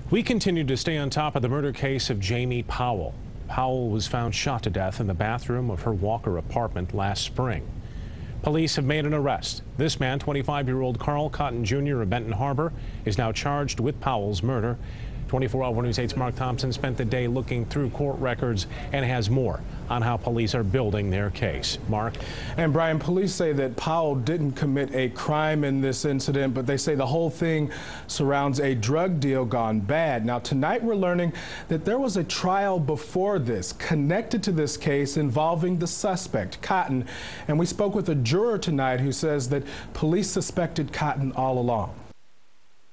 We continue to stay on top of the murder case of Jamie Powell. Powell was found shot to death in the bathroom of her Walker apartment last spring. Police have made an arrest. This man, 25-year-old Carl Cotton Jr. of Benton Harbor, is now charged with Powell's murder. 24-hour News 8's Mark Thompson spent the day looking through court records and has more on how police are building their case. Mark? And Brian, police say that Powell didn't commit a crime in this incident, but they say the whole thing surrounds a drug deal gone bad. Now, tonight we're learning that there was a trial before this connected to this case involving the suspect, Cotton. And we spoke with a juror tonight who says that police suspected Cotton all along.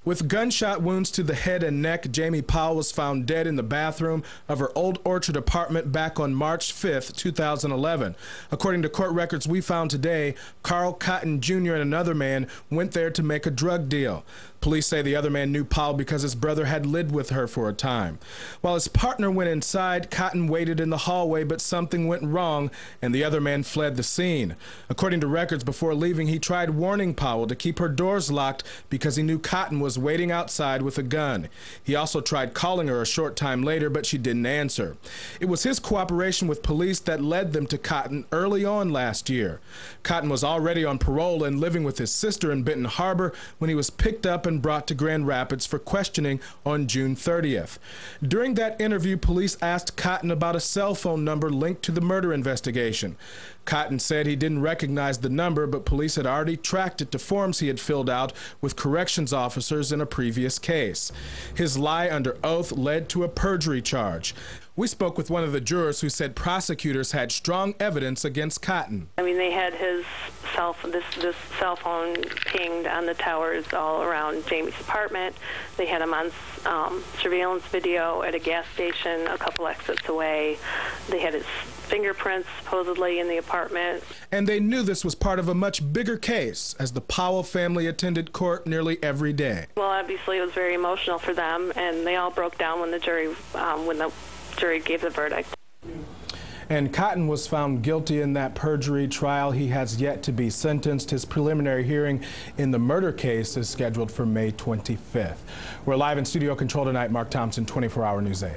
With gunshot wounds to the head and neck, Jamie Powell was found dead in the bathroom of her Old Orchard apartment back on March 5th, 2011. According to court records we found today, Carl Cotton Jr. and another man went there to make a drug deal. Police say the other man knew Powell because his brother had lived with her for a time. While his partner went inside, Cotton waited in the hallway, but something went wrong and the other man fled the scene. According to records, before leaving, he tried warning Powell to keep her doors locked because he knew Cotton was waiting outside with a gun. He also tried calling her a short time later, but she didn't answer. It was his cooperation with police that led them to Cotton early on last year. Cotton was already on parole and living with his sister in Benton Harbor when he was picked up and brought to Grand Rapids for questioning on June 30th. During that interview, police asked Cotton about a cell phone number linked to the murder investigation. Cotton said he didn't recognize the number, but police had already tracked it to forms he had filled out with corrections officers in a previous case. His lie under oath led to a perjury charge. We spoke with one of the jurors who said prosecutors had strong evidence against Cotton. I mean, they had his this cell phone pinged on the towers all around Jamie's apartment. They had him on surveillance video at a gas station a couple exits away. They had his fingerprints supposedly in the apartment. And they knew this was part of a much bigger case, as the Powell family attended court nearly every day. Well, obviously it was very emotional for them, and they all broke down when the jury gave the verdict. And Cotton was found guilty in that perjury trial. He has yet to be sentenced. His preliminary hearing in the murder case is scheduled for May 25th. We're live in studio control tonight. Mark Thompson, 24-hour News 8.